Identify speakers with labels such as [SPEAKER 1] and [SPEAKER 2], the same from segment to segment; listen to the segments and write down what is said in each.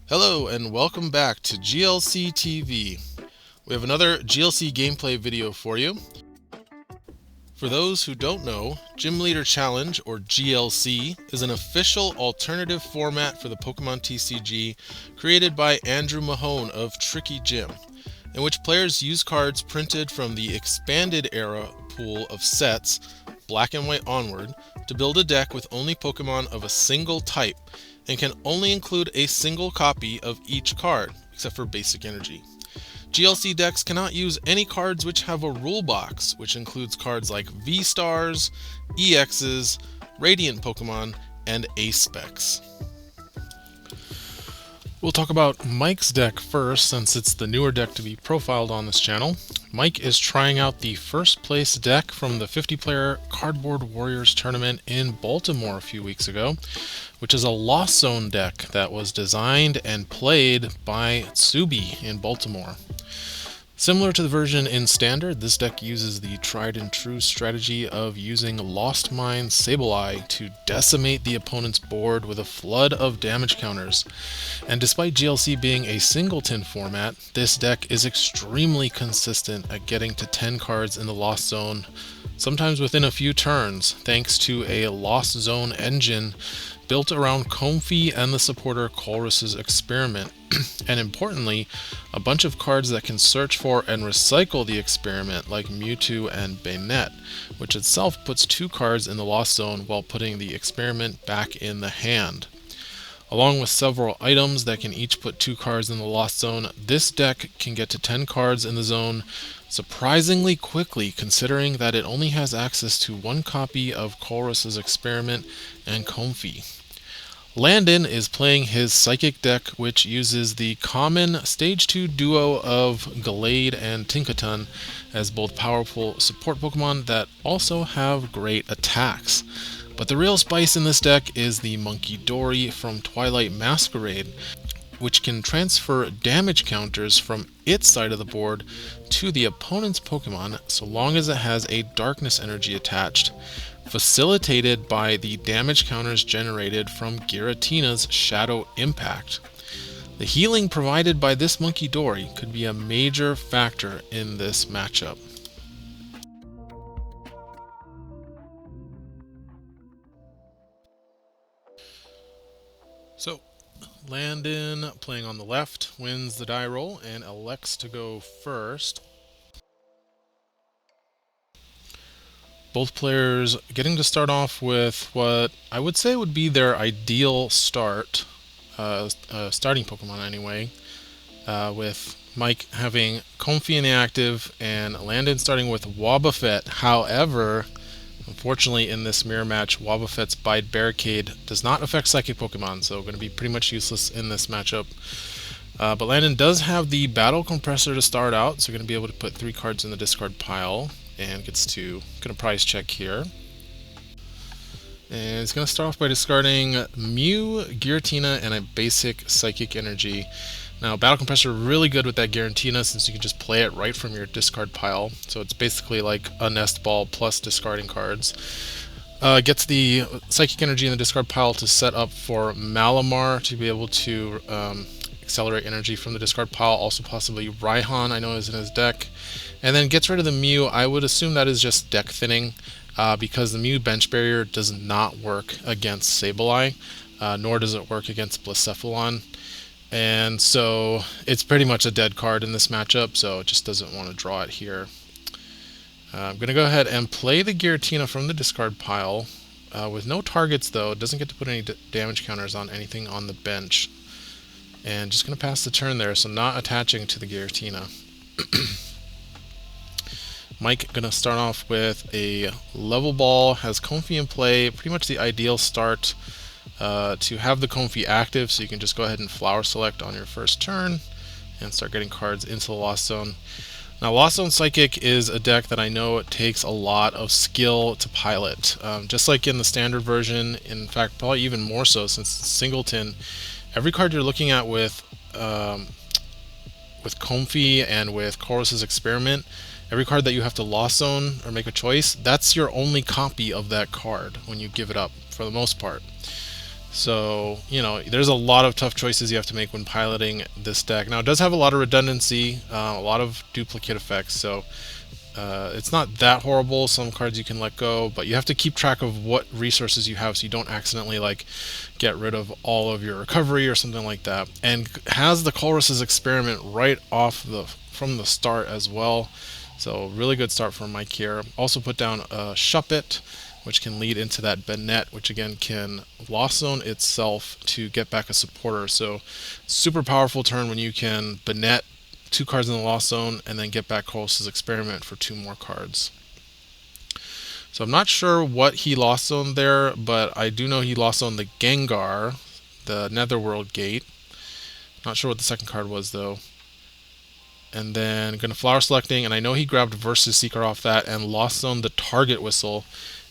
[SPEAKER 1] Hello and welcome back to GLC TV. We have another GLC gameplay video for you. For those who don't know, Gym Leader Challenge, or GLC, is an official alternative format for the Pokemon TCG created by Andrew Mahone of Tricky Gym, in which players use cards printed from the expanded era pool of sets, black and white onward, to build a deck with only Pokemon of a single type, and can only include a single copy of each card, except for basic energy. GLC decks cannot use any cards which have a rule box, which includes cards like V-Stars, EXs, Radiant Pokemon, and A-Specs. We'll talk about Mike's deck first, since it's the newer deck to be profiled on this channel. Mike is trying out the first place deck from the 50-player Cardboard Warriors tournament in Baltimore a few weeks ago, which is a Lost Zone deck that was designed and played by Tsubi in Baltimore. Similar to the version in Standard, this deck uses the tried and true strategy of using Lost Mine Sableye to decimate the opponent's board with a flood of damage counters. And despite GLC being a singleton format, this deck is extremely consistent at getting to 10 cards in the Lost Zone, sometimes within a few turns, thanks to a Lost Zone engine built around Comfey and the supporter Colress's Experiment, and importantly, a bunch of cards that can search for and recycle the Experiment, like Mewtwo and Bayonet, which itself puts 2 cards in the Lost Zone while putting the Experiment back in the hand. Along with several items that can each put 2 cards in the Lost Zone, this deck can get to 10 cards in the zone surprisingly quickly, considering that it only has access to 1 copy of Colress's Experiment and Comfey. Landon is playing his Psychic deck, which uses the common Stage 2 duo of Gallade and Tinkaton as both powerful support Pokemon that also have great attacks. But the real spice in this deck is the Munkidori from Twilight Masquerade, which can transfer damage counters from its side of the board to the opponent's Pokemon so long as it has a darkness energy attached, facilitated by the damage counters generated from Giratina's Shadow Impact. The healing provided by this Munkidori could be a major factor in this matchup. So, Landon, playing on the left, wins the die roll and elects to go first. Both players getting to start off with what I would say would be their ideal start, starting Pokemon anyway, with Mike having Comfey inactive and Landon starting with Wobbuffet. However, unfortunately in this mirror match, Wobbuffet's Bide Barricade does not affect Psychic Pokemon, so going to be pretty much useless in this matchup. But Landon does have the Battle Compressor to start out, so going to be able to put 3 cards in the discard pile, and gets to get a prize check here. And he's going to start off by discarding Mew, Giratina, and a basic Psychic Energy. Now, Battle Compressor really good with that Giratina since you can just play it right from your discard pile. So it's basically like a Nest Ball plus discarding cards. Gets the Psychic Energy in the discard pile to set up for Malamar to be able to accelerate energy from the discard pile. Also possibly Raihan, I know, is in his deck. And then gets rid of the Mew. I would assume that is just deck thinning, because the Mew bench barrier does not work against Sableye, nor does it work against Blacephalon. And so it's pretty much a dead card in this matchup, so it just doesn't want to draw it here. I'm going to go ahead and play the Giratina from the discard pile, with no targets though. It doesn't get to put any damage counters on anything on the bench. And just going to pass the turn there, so not attaching to the Giratina. Mike going to start off with a Level Ball, has Comfey in play, pretty much the ideal start to have the Comfey active, so you can just go ahead and Flower Select on your first turn and start getting cards into the Lost Zone. Now, Lost Zone Psychic is a deck that I know it takes a lot of skill to pilot, just like in the Standard version, in fact probably even more so since it's singleton. Every card you're looking at with Comfey and with Colress's Experiment, every card that you have to Lost Zone or make a choice, that's your only copy of that card when you give it up, for the most part. So, you know, there's a lot of tough choices you have to make when piloting this deck. Now, it does have a lot of redundancy, a lot of duplicate effects, so it's not that horrible. Some cards you can let go, but you have to keep track of what resources you have so you don't accidentally like get rid of all of your recovery or something like that. And has the Colress's Experiment right off from the start as well. So really good start from Mike here. Also put down a Shuppet, which can lead into that Bennett, which again can Lost Zone itself to get back a supporter. So super powerful turn when you can Bennett 2 cards in the Lost Zone and then get back Colress's Experiment for 2 more cards. So I'm not sure what he Lost Zoned there, but I do know he Lost Zoned the Gengar, the Netherworld Gate. Not sure what the second card was though. And then going to Flower Selecting, and I know he grabbed Versus Seeker off that and Lost Zoned the Target Whistle.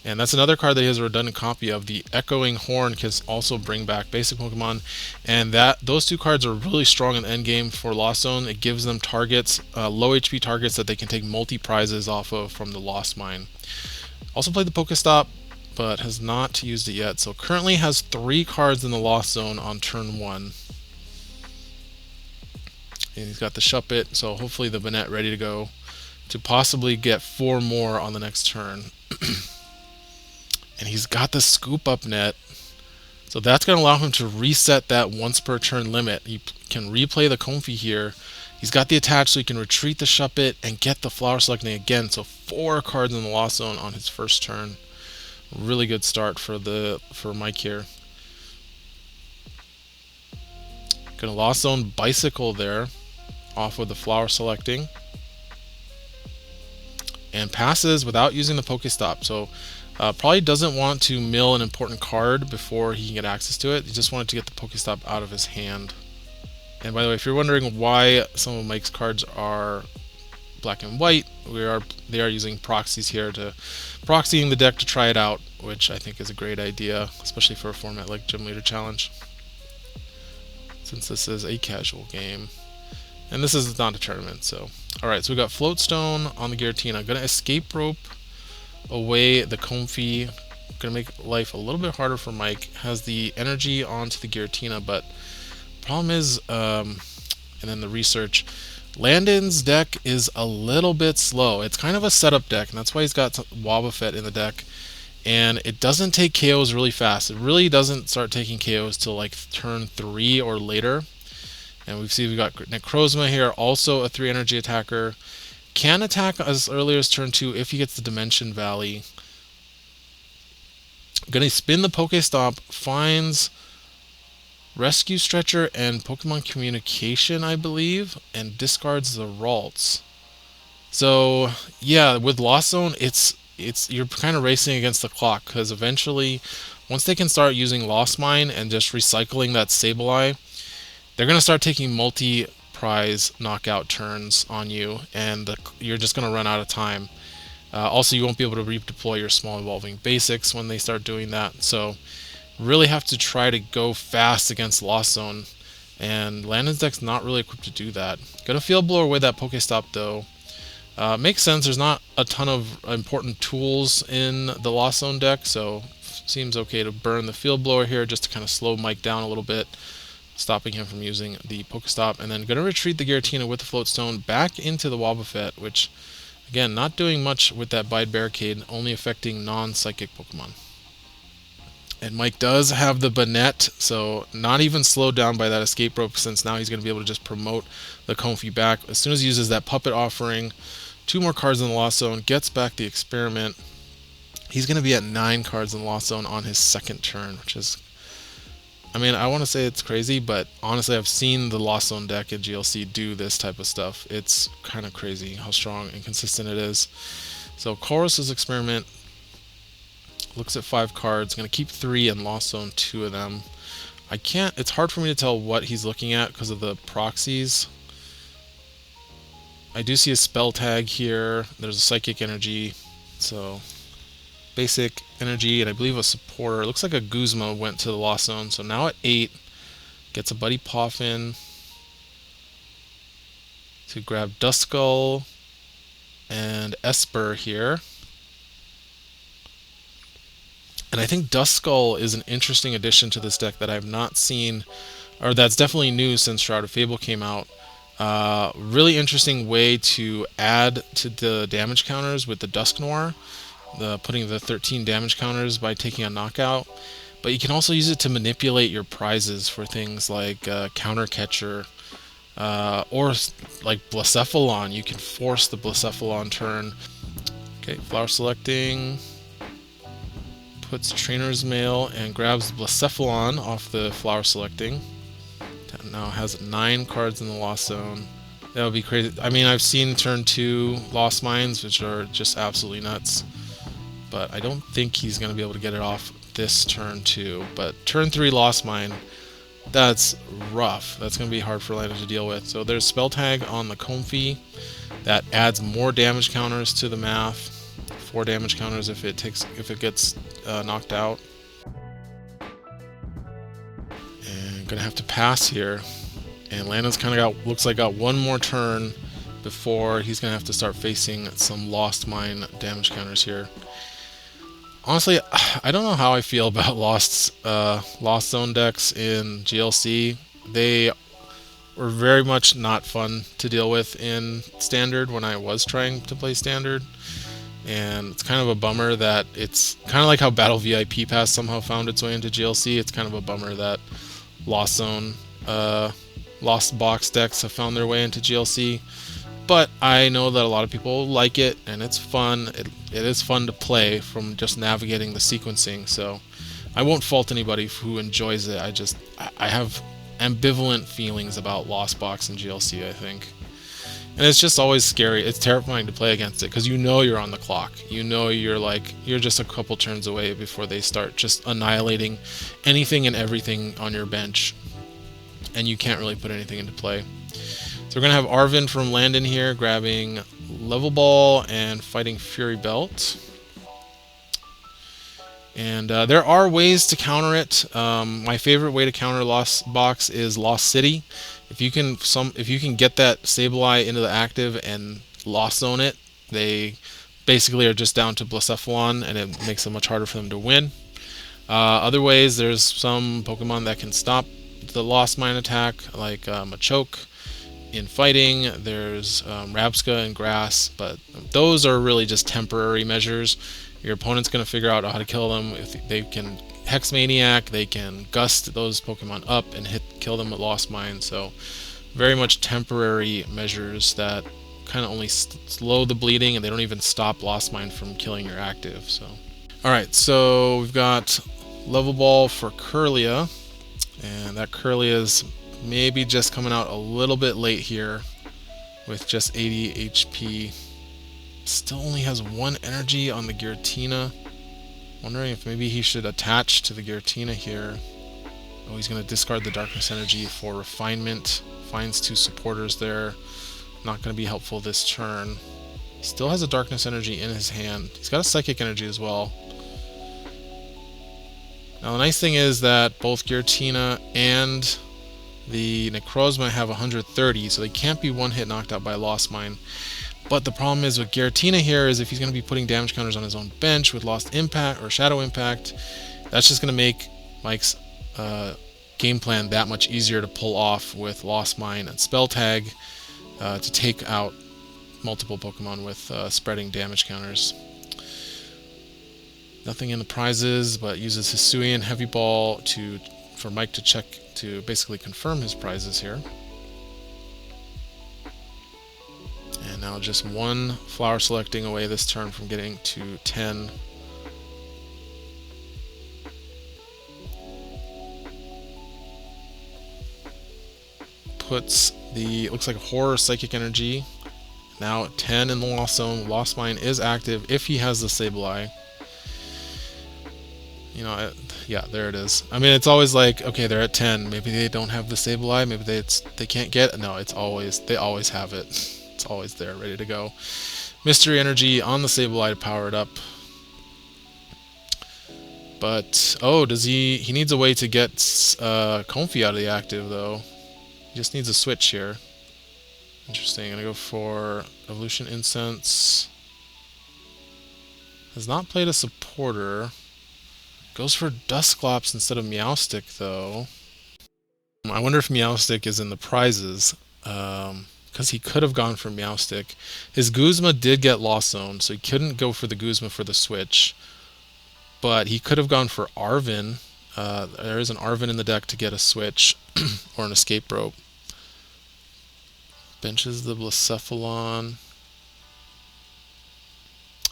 [SPEAKER 1] And that's another card that he has a redundant copy of. The Echoing Horn can also bring back basic Pokemon, and those 2 cards are really strong in the end game for Lost Zone. It gives them targets, low HP targets that they can take multi-prizes off of from the Lost Mine. Also played the Pokestop, but has not used it yet. So currently has 3 cards in the Lost Zone on turn 1. And he's got the Shuppet, so hopefully the Bennett ready to go to possibly get 4 more on the next turn. And he's got the Scoop Up Net, so that's going to allow him to reset that once per turn limit. He can replay the Comfey here. He's got the attach, so he can retreat the Shuppet and get the Flower Selecting again. So 4 cards in the Lost Zone on his first turn. Really good start for Mike here. Gonna Lost Zone Bicycle there, off with the Flower Selecting, and passes without using the Pokestop. So probably doesn't want to mill an important card before he can get access to it. He just wanted to get the Pokestop out of his hand. And by the way, if you're wondering why some of Mike's cards are black and white, they are using proxies here, to proxying the deck to try it out, which I think is a great idea, especially for a format like Gym Leader Challenge, since this is a casual game. And this is not a tournament, so. Alright, so we got Floatstone on the Giratina. Gonna Escape Rope away the Comfey. Gonna make life a little bit harder for Mike. Has the energy onto the Giratina, but problem is, and then the research, Landon's deck is a little bit slow. It's kind of a setup deck, and that's why he's got Wobbuffet in the deck. And it doesn't take KOs really fast. It really doesn't start taking KOs till like turn 3 or later. And we've got Necrozma here, also a 3 energy attacker. Can attack as early as turn 2 if he gets the Dimension Valley. Gonna spin the Pokestop, finds Rescue Stretcher and Pokemon Communication, I believe, and discards the Ralts. So yeah, with Lost Zone, you're kind of racing against the clock, because eventually, once they can start using Lost Mine and just recycling that Sableye, they're gonna start taking multi-prize knockout turns on you, and you're just gonna run out of time. Also, you won't be able to redeploy your small evolving basics when they start doing that. So really have to try to go fast against Lost Zone, and Landon's deck's not really equipped to do that. Gonna Field Blow away that Pokestop though. Makes sense, there's not a ton of important tools in the Lost Zone deck, so seems okay to burn the Field Blower here just to kind of slow Mike down a little bit, stopping him from using the Pokestop. And then gonna retreat the Giratina with the Floatstone back into the Wobbuffet, which again, not doing much with that Bide Barricade, only affecting non-psychic Pokemon. And Mike does have the Bennett, so not even slowed down by that Escape Rope, since now he's going to be able to just promote the Comfey back. As soon as he uses that Puppet Offering, 2 more cards in the Lost Zone, gets back the Experiment. He's going to be at 9 cards in the Lost Zone on his second turn, which is, I mean, I want to say it's crazy, but honestly, I've seen the Lost Zone deck in GLC do this type of stuff. It's kind of crazy how strong and consistent it is. So Colress's Experiment looks at 5 cards, going to keep 3 and Lost Zone 2 of them. It's hard for me to tell what he's looking at because of the proxies. I do see a Spell Tag here. There's a Psychic Energy, so basic energy, and I believe a supporter. It looks like a Guzma went to the Lost Zone, so now at 8, gets a Buddy Poffin to grab Duskull and Esper here. And I think Dust Skull is an interesting addition to this deck that I've not seen, or that's definitely new since Shroud of Fable came out. Really interesting way to add to the damage counters with the Dusk Noir, putting the 13 damage counters by taking a knockout. But you can also use it to manipulate your prizes for things like Counter Catcher, or like Blacephalon. You can force the Blacephalon turn. Okay, flower selecting, puts Trainer's Mail and grabs Blacephalon off the flower selecting. That now has 9 cards in the Lost Zone. That would be crazy. I mean, I've seen turn 2 Lost Mines, which are just absolutely nuts. But I don't think he's going to be able to get it off this turn 2. But turn 3 Lost Mine, that's rough. That's going to be hard for Landon to deal with. So there's Spell Tag on the Comfy. That adds more damage counters to the math. 4 damage counters if it gets knocked out. And gonna have to pass here. And Landon's kind of looks like got one more turn before he's gonna have to start facing some Lost Mine damage counters here. Honestly, I don't know how I feel about Lost Zone decks in GLC. They were very much not fun to deal with in Standard when I was trying to play Standard. And it's kind of a bummer that it's kind of like how Battle VIP Pass somehow found its way into GLC. It's kind of a bummer that Lost Zone, Lost Box decks have found their way into GLC. But I know that a lot of people like it, and it's fun. It is fun to play from just navigating the sequencing. So I won't fault anybody who enjoys it. I have ambivalent feelings about Lost Box and GLC, I think. And it's just always scary. It's terrifying to play against it because you know you're on the clock. You know you're just a couple turns away before they start just annihilating anything and everything on your bench, and you can't really put anything into play. So we're going to have Arvin from Landon here grabbing Level Ball and fighting Fury Belt. And there are ways to counter it. My favorite way to counter Lost Box is Lost City. If you can get that Sableye into the active and Lost Zone it, they basically are just down to Blacephalon, and it makes it much harder for them to win. Other ways, there's some Pokemon that can stop the Lost Mine attack, like Machoke in fighting. There's Rabsca and Grass, but those are really just temporary measures. Your opponent's going to figure out how to kill them. If they can Hex Maniac, they can Gust those Pokemon up and kill them with Lost Mine. So very much temporary measures that kind of only slow the bleeding, and they don't even stop Lost Mine from killing your active. So, alright, so we've got Level Ball for Kirlia, and that Kirlia is maybe just coming out a little bit late here with just 80 HP. Still only has 1 energy on the Giratina. Wondering if maybe he should attach to the Giratina here. Oh, he's going to discard the Darkness Energy for Refinement. Finds 2 supporters there. Not going to be helpful this turn. Still has a Darkness Energy in his hand. He's got a Psychic Energy as well. Now the nice thing is that both Giratina and the Necrozma have 130, so they can't be one-hit knocked out by Lost Mine. But the problem is with Giratina here is if he's going to be putting damage counters on his own bench with Lost Impact or Shadow Impact, that's just going to make Mike's game plan that much easier to pull off with Lost Mine and Spell Tag to take out multiple Pokemon with spreading damage counters. Nothing in the prizes, but uses Hisuian Heavy Ball for Mike to check to basically confirm his prizes here. And now just 1 flower selecting away this turn from getting to 10. Puts looks like a Horror Psychic Energy. Now at 10 in the Lost Zone. Lost Mine is active if he has the Sableye. Yeah, there it is. I mean, it's always like, okay, they're at 10. Maybe they don't have the Sableye. Maybe they can't get. No, they always have it. It's always there, ready to go. Mystery Energy on the Sableye to power it up. But oh, he needs a way to get Comfy out of the active though. He just needs a switch here. Interesting. I'm gonna go for Evolution Incense. Has not played a supporter. Goes for Dusclops instead of Meowstic, though. I wonder if Meowstic is in the prizes, because he could have gone for Meowstic. His Guzma did get Lost Zone, so he couldn't go for the Guzma for the switch. But he could have gone for Arven. There is an Arven in the deck to get a switch or an escape rope. Benches the Blacephalon.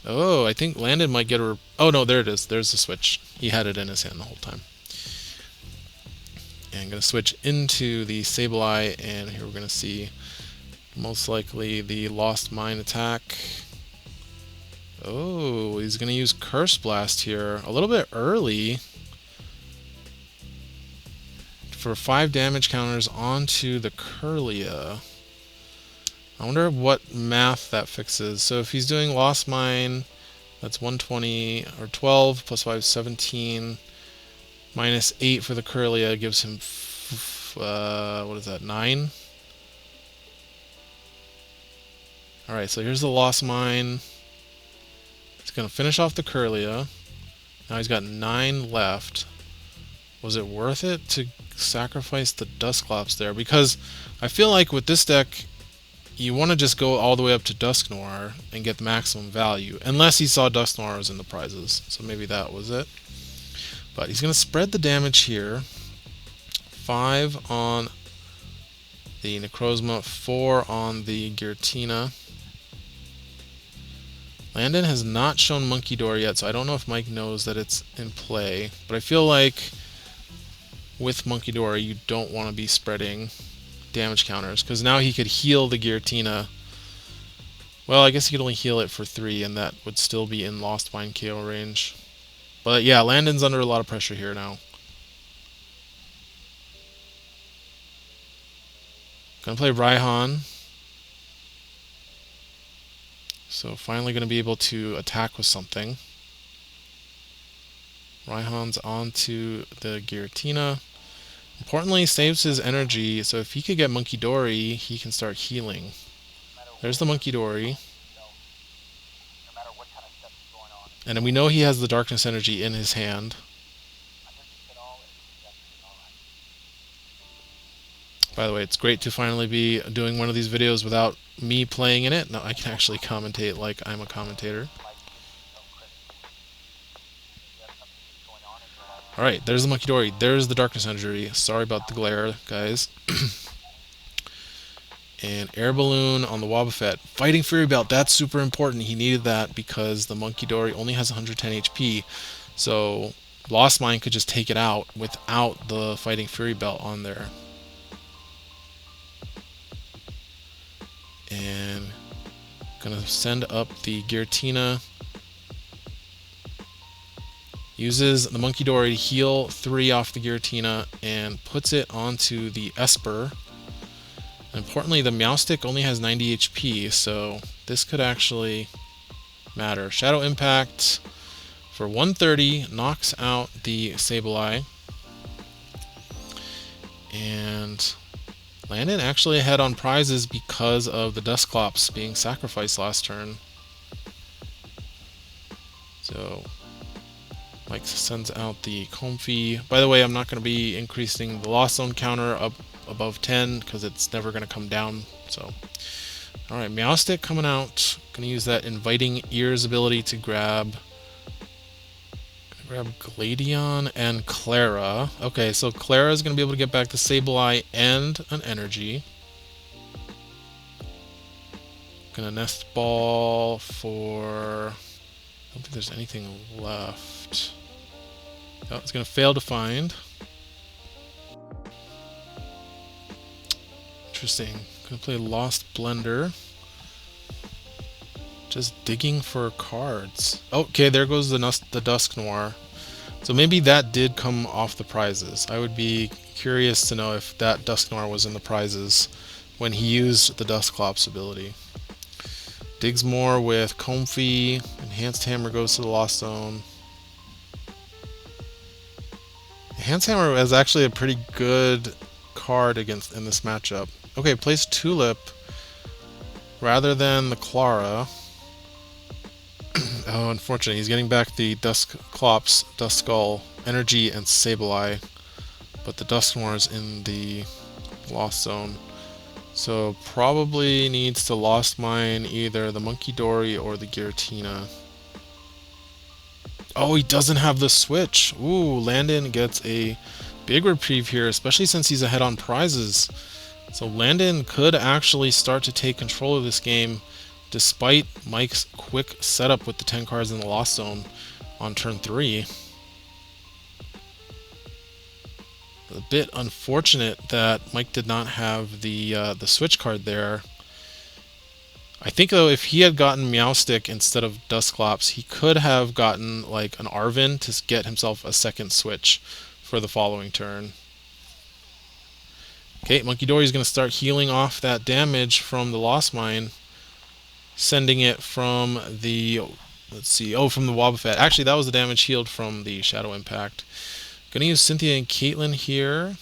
[SPEAKER 1] Oh, I think Landon might get a... Oh, no, there it is. There's the switch. He had it in his hand the whole time. And I'm going to switch into the Sableye, and here we're going to see most likely the Lost Mine attack. Oh, he's going to use Curse Blast here. A little bit early. For 5 damage counters onto the Kirlia. I wonder what math that fixes. So if he's doing Lost Mine, that's 120 or 12 plus 5 is 17. Minus 8 for the Kirlia gives him what is that, 9? Alright, so here's the Lost Mine. He's gonna finish off the Kirlia. Now he's got 9 left. Was it worth it to sacrifice the Dusclops there? Because I feel like with this deck you want to just go all the way up to Dusknoir and get the maximum value, unless he saw Dusknoir was in the prizes, so maybe that was it. But he's going to spread the damage here. 5 on the Necrozma, 4 on the Giratina. Landon has not shown Munkidori yet, so I don't know if Mike knows that it's in play, but I feel like with Munkidori you don't want to be spreading damage counters, because now he could heal the Giratina. Well, I guess he could only heal it for 3, and that would still be in Lost Mine KO range. But yeah, Landon's under a lot of pressure here now. Gonna play Raihan. So finally gonna be able to attack with something. Raihan's onto the Giratina. Importantly, saves his energy, so if he could get Munkidori, he can start healing. There's the Munkidori. And then we know he has the Darkness Energy in his hand. By the way, it's great to finally be doing one of these videos without me playing in it. Now I can actually commentate like I'm a commentator. Alright, there's the Munkidori. There's the Darkness Energy. Sorry about the glare, guys. And Air Balloon on the Wobbuffet. Fighting Fury Belt, that's super important. He needed that because the Munkidori only has 110 HP. So Lost Mine could just take it out without the Fighting Fury Belt on there. And gonna send up the Giratina. Uses the Munkidori to heal 3 off the Giratina and puts it onto the Esper. And importantly, the Meowstic only has 90 HP, so this could actually matter. Shadow Impact for 130 knocks out the Sableye. And Landon actually ahead on prizes because of the Dusclops being sacrificed last turn. So Mike sends out the Comfey. By the way, I'm not going to be increasing the Lost Zone counter up above 10 because it's never going to come down. So, alright, Meowstic coming out. Going to use that Inviting Ears ability to grab Gladion and Clara. Okay, so Clara is going to be able to get back the Sableye and an energy. Going to Nest Ball for... I don't think there's anything left. Oh, it's going to fail to find. Interesting. Going to play Lost Blender. Just digging for cards. Okay, there goes the Dusknoir. So maybe that did come off the prizes. I would be curious to know if that Dusknoir was in the prizes when he used the Dusclops ability. Digs more with Comfey. Enhanced Hammer goes to the Lost Zone. Enhanced Hammer is actually a pretty good card in this matchup. Okay, plays Tulip rather than the Clara. Oh, unfortunately, he's getting back the Dusclops, Duskull, Energy, and Sableye, but the Dusknoir's in the Lost Zone. So probably needs to Lost Mine either the Munkidori or the Giratina. Oh, he doesn't have the switch. Ooh, Landon gets a big reprieve here, especially since he's ahead on prizes. So Landon could actually start to take control of this game despite Mike's quick setup with the 10 cards in the Lost Zone on turn 3. A bit unfortunate that Mike did not have the switch card there. I think though if he had gotten Meowstic instead of Dusclops, he could have gotten like an Arven to get himself a second switch for the following turn. Okay, Munkidori is going to start healing off that damage from the Lost Mine, sending it from the, let's see, oh, from the Wobbuffet. Actually, that was the damage healed from the Shadow Impact. Going to use Cynthia and Caitlyn here.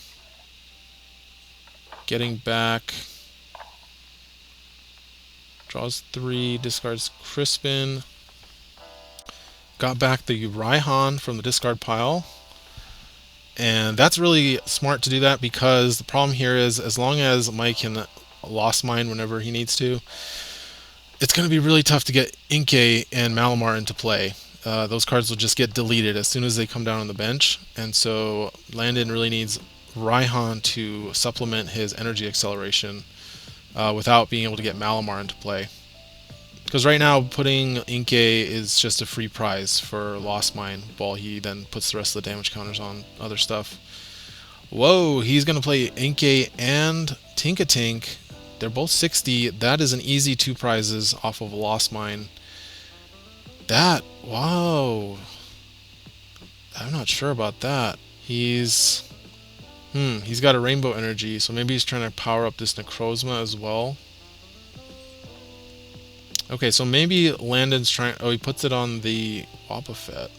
[SPEAKER 1] Getting back. Draws 3, discards Crispin. Got back the Raihan from the discard pile. And that's really smart to do that because the problem here is as long as Mike can Lost Mine whenever he needs to, it's going to be really tough to get Inkay and Malamar into play. Those cards will just get deleted as soon as they come down on the bench. And so Landon really needs Raihan to supplement his energy acceleration without being able to get Malamar into play. Because right now, putting Inkay is just a free prize for Lost Mine, while he then puts the rest of the damage counters on other stuff. Whoa, he's going to play Inkay and Tinkatink. They're both 60. That is an easy 2 prizes off of Lost Mine. That, wow. I'm not sure about that. He's got a Rainbow Energy, so maybe he's trying to power up this Necrozma as well. Okay, so maybe Landon's trying... Oh, he puts it on the Wobbuffet.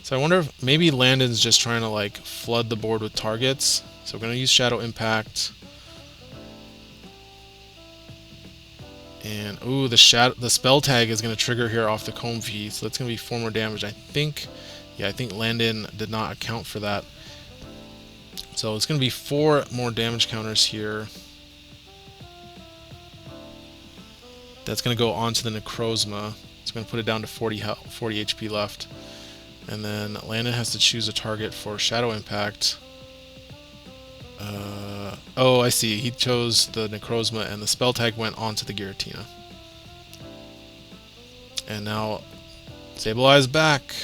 [SPEAKER 1] So I wonder if maybe Landon's just trying to, like, flood the board with targets. So we're going to use Shadow Impact. And, ooh, the spell tag is going to trigger here off the Comfey. So that's going to be 4 more damage. I think Landon did not account for that. So it's going to be 4 more damage counters here. That's going to go onto the Necrozma. It's going to put it down to 40 HP left. And then Landon has to choose a target for Shadow Impact. Oh, I see. He chose the Necrozma, and the spell tag went onto the Giratina. And now Sableye is back.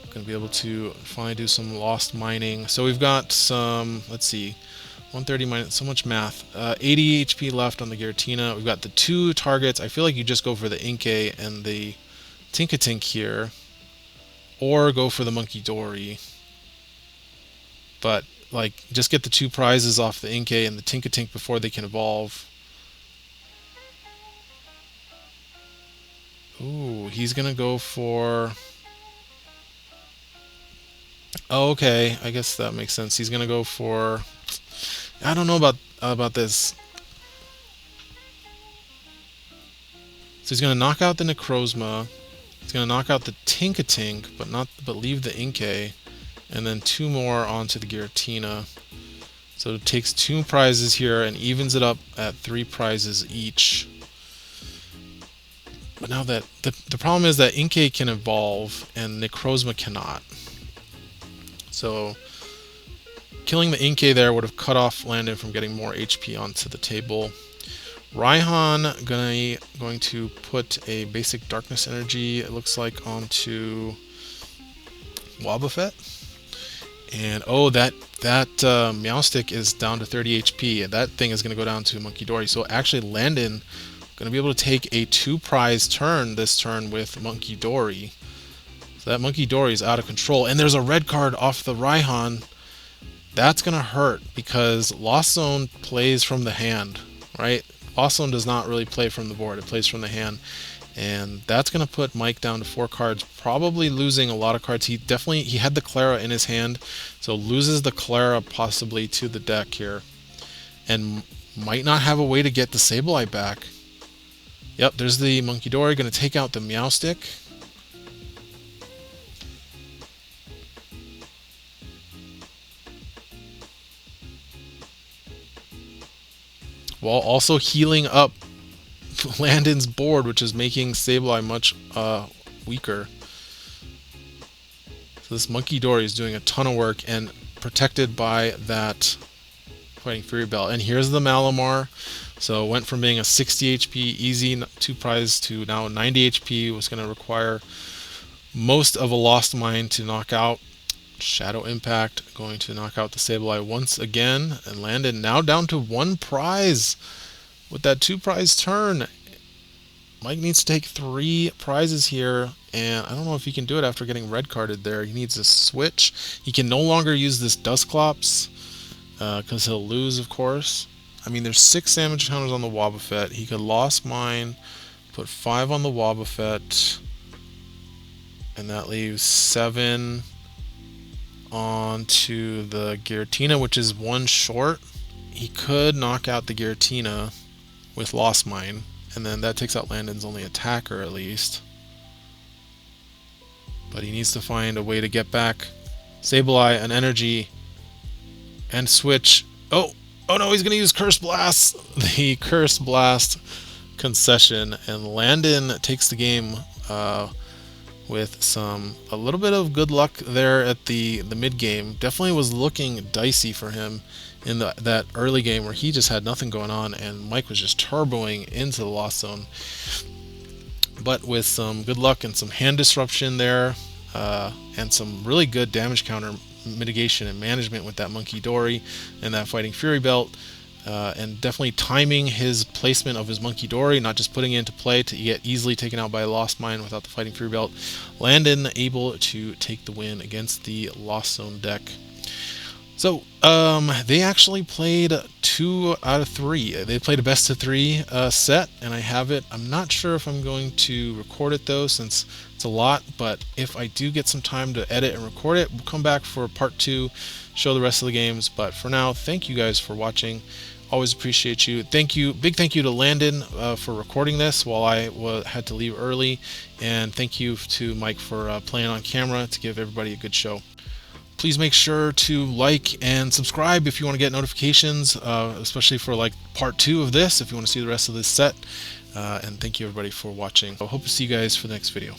[SPEAKER 1] Going to be able to finally do some Lost Mining. So we've got some, let's see, 130 minus, so much math. 80 HP left on the Giratina. We've got the 2 targets. I feel like you just go for the Inkay and the Tinkatink here. Or go for the Munkidori. But, like, just get the 2 prizes off the Inkay and the Tinkatink before they can evolve. Ooh, he's going to go for... Oh, okay. I guess that makes sense. He's going to go for... I don't know about this. So he's going to knock out the Necrozma. He's going to knock out the Tinkatink, but leave the Inkay, and then 2 more onto the Giratina. So it takes 2 prizes here and evens it up at 3 prizes each. But now that the problem is that Inkay can evolve and Necrozma cannot. So killing the Inkay there would have cut off Landon from getting more HP onto the table. Raihan going to put a basic Darkness Energy, it looks like, onto Wobbuffet. And oh, that Meowstic is down to 30 HP, and that thing is going to go down to Munkidori. So actually Landon going to be able to take a 2 prize turn this turn with Munkidori. So that Munkidori is out of control. And there's a red card off the Raihan. That's going to hurt because Lost Zone plays from the hand, right? Lost Zone does not really play from the board. It plays from the hand. And that's going to put Mike down to 4 cards, probably losing a lot of cards. He had the Clara in his hand, so loses the Clara possibly to the deck here. And might not have a way to get the Sableye back. Yep, there's the Munkidori, going to take out the Meowstic. While also healing up Landon's board, which is making Sableye much weaker. So this Munkidori is doing a ton of work and protected by that Fighting Fury Belt. And here's the Malamar. So it went from being a 60 HP easy 2-prize to now 90 HP. Was going to require most of a Lost Mine to knock out. Shadow Impact going to knock out the Sableye once again. And Landon now down to 1 prize with that 2-prize turn. Mike needs to take 3 prizes here, and I don't know if he can do it after getting red carded there. He needs a switch. He can no longer use this Dusclops because he'll lose, of course. I mean, there's 6 damage counters on the Wobbuffet. He could Lost Mine, put 5 on the Wobbuffet, and that leaves 7 onto the Giratina, which is 1 short. He could knock out the Giratina with Lost Mine, and then that takes out Landon's only attacker at least. But he needs to find a way to get back Sableye, an energy, and switch. Oh no, he's going to use Curse Blast. The Curse Blast concession, and Landon takes the game with a little bit of good luck there at the mid game. Definitely was looking dicey for him in that early game where he just had nothing going on, and Mike was just turboing into the Lost Zone. But with some good luck and some hand disruption there, and some really good damage counter mitigation and management with that Munkidori and that Fighting Fury Belt, and definitely timing his placement of his Munkidori, not just putting it into play to get easily taken out by a Lost Mine without the Fighting Fury Belt. Landon able to take the win against the Lost Zone deck. So they actually played 2 out of 3. They played a best of 3 set, and I have it. I'm not sure if I'm going to record it though, since it's a lot, but if I do get some time to edit and record it, we'll come back for part 2, show the rest of the games. But for now, thank you guys for watching. Always appreciate you. Big thank you to Landon for recording this while I had to leave early, and thank you to Mike for playing on camera to give everybody a good show. Please make sure to like and subscribe if you want to get notifications, especially for like part 2 of this, if you want to see the rest of this set. And thank you everybody for watching. I hope to see you guys for the next video.